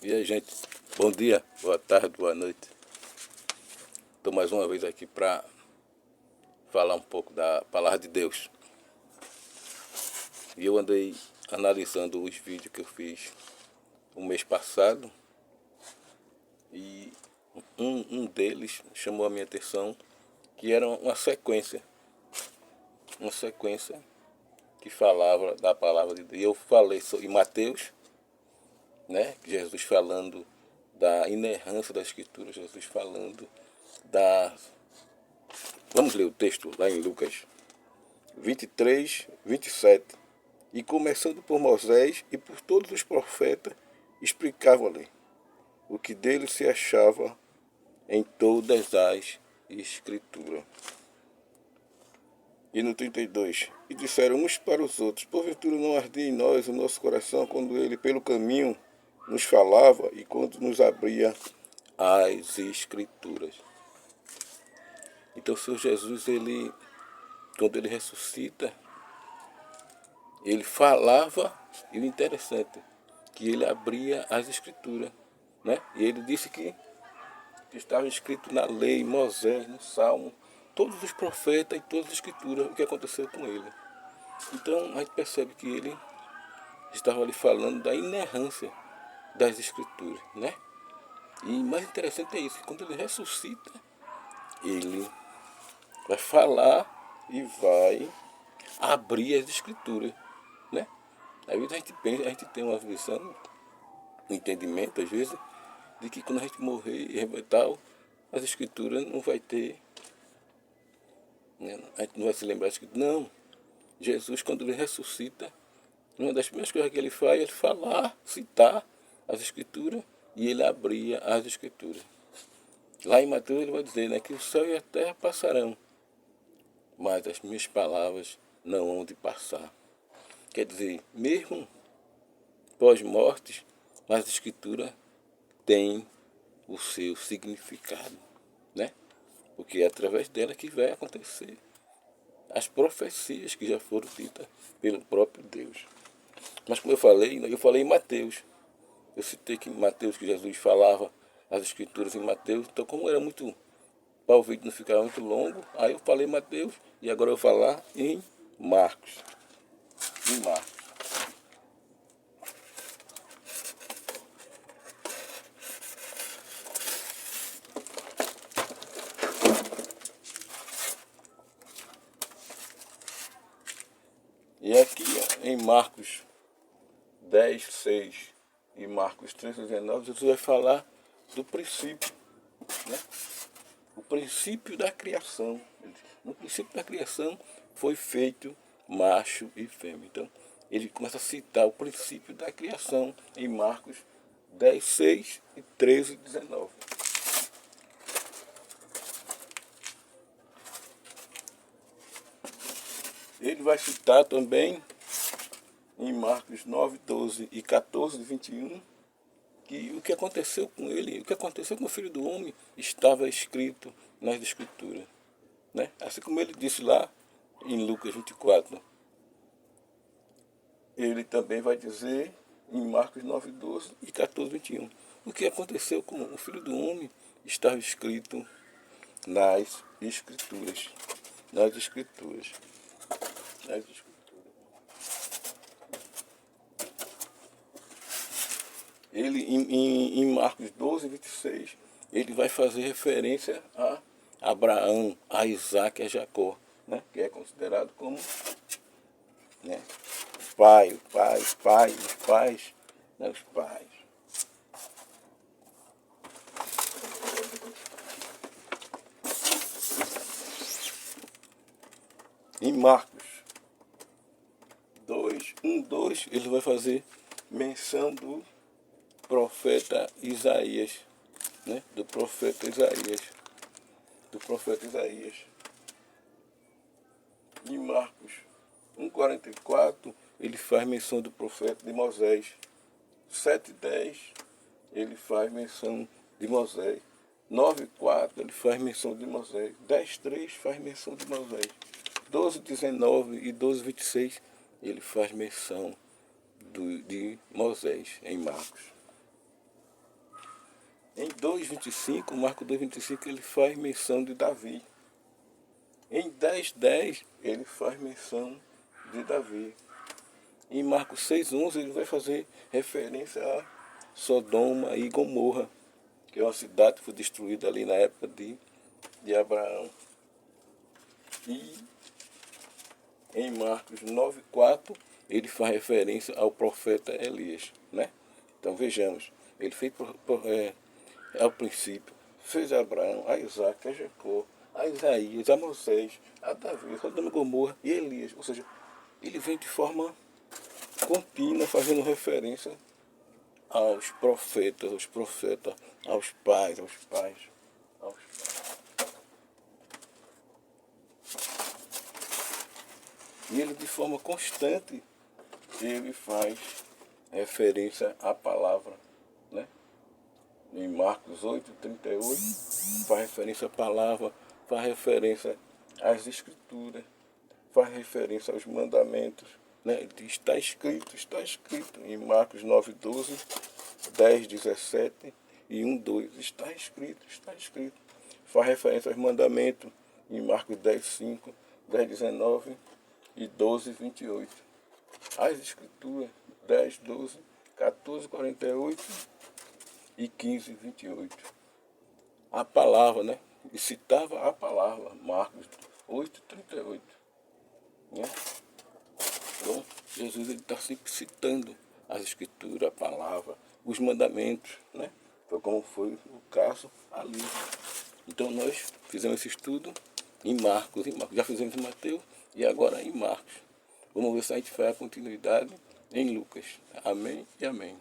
E aí, gente, bom dia, boa tarde, boa noite. Estou mais uma vez aqui para falar um pouco da palavra de Deus. E eu andei analisando os vídeos que eu fiz o mês passado e um deles chamou a minha atenção, que era uma sequência que falava da palavra de Deus. E eu falei em Mateus, né, Jesus falando da inerrância da Escritura, Jesus falando da... Vamos ler o texto lá em Lucas 23, 27. E começando por Moisés e por todos os profetas, explicava-lhe o que dele se achava em todas as Escrituras. E no 32, e disseram uns para os outros: porventura não ardia em nós o nosso coração quando ele pelo caminho nos falava e quando nos abria as Escrituras. Então o Senhor Jesus, quando ele ressuscita, ele falava, e o interessante, que ele abria as Escrituras, né? E ele disse que estava escrito na lei, Moisés, no Salmo, todos os profetas e todas as Escrituras, o que aconteceu com ele. Então a gente percebe que ele estava ali falando da inerrância das Escrituras, né? E mais interessante é isso, que quando ele ressuscita, ele vai falar e vai abrir as Escrituras, né? Às vezes a gente pensa, a gente tem uma visão, um entendimento, às vezes, de que quando a gente morrer e tal, as Escrituras não vai ter, né? A gente não vai se lembrar de que não. Jesus, quando ele ressuscita, uma das primeiras coisas que ele faz é falar, citar as Escrituras, e ele abria as Escrituras. Lá em Mateus ele vai dizer, né, que o céu e a terra passarão, mas as minhas palavras não hão de passar. Quer dizer, mesmo pós-morte, as Escrituras têm o seu significado, né? Porque é através dela que vai acontecer as profecias que já foram ditas pelo próprio Deus. Mas como eu falei em Mateus. Eu citei que em Mateus, que Jesus falava as Escrituras em Mateus. Então, como era muito, para o vídeo não ficar muito longo, aí eu falei em Mateus e agora eu vou falar em Marcos. Em Marcos. E aqui, ó, em Marcos 10, 6 e Marcos 13, 19, Jesus vai falar do princípio, né? O princípio da criação. No princípio da criação foi feito macho e fêmea. Então, ele começa a citar o princípio da criação em Marcos 10, 6 e 13, 19. Ele vai citar também em Marcos 9, 12 e 14, 21, que o que aconteceu com ele, o que aconteceu com o Filho do Homem, estava escrito nas Escrituras, né? Assim como ele disse lá em Lucas 24. Ele também vai dizer em Marcos 9, 12 e 14, 21. O que aconteceu com o Filho do Homem estava escrito nas Escrituras. Nas Escrituras. Nas Escrituras. Ele, em Marcos 12, 26, ele vai fazer referência a Abraão, a Isaac e a Jacó, né? Que é considerado como, né, os pais, né, os pais. Em Marcos 2, 1, 2, ele vai fazer menção do profeta Isaías, né? Do profeta Isaías. Em Marcos 1,44, ele faz menção do profeta de Moisés. 7,10, ele faz menção de Moisés. 9,4, ele faz menção de Moisés. 10,3 faz menção de Moisés. 12,19 e 12,26, ele faz menção de Moisés em Marcos. Em 2,25, Marcos 2,25, ele faz menção de Davi. Em 10,10, ele faz menção de Davi. Em Marcos 6,11, ele vai fazer referência a Sodoma e Gomorra, que é uma cidade que foi destruída ali na época de Abraão. E em Marcos 9,4, ele faz referência ao profeta Elias, né? Então vejamos, ele fez ao princípio, fez a Abraão, a Isaac, a Jacó, a Isaías, a Moisés, a Davi, a Sodoma e Gomorra e Elias. Ou seja, ele vem de forma contínua fazendo referência aos profetas, aos pais. E ele de forma constante, ele faz referência à palavra, né? Em Marcos 8,38, faz referência à palavra, faz referência às escrituras, faz referência aos mandamentos, né? Está escrito em Marcos 9,12, 10,17 e 1,2. Está escrito. Faz referência aos mandamentos em Marcos 10,5, 10,19 e 12,28. As escrituras 10,12, 14,48 e 15,28. A palavra, né? E citava a palavra, Marcos 8,38. Né? Então, Jesus está sempre citando as escrituras, a palavra, os mandamentos, né? Foi como foi o caso ali. Então nós fizemos esse estudo em Marcos. Já fizemos em Mateus e agora em Marcos. Vamos ver se a gente faz a continuidade em Lucas. Amém e amém.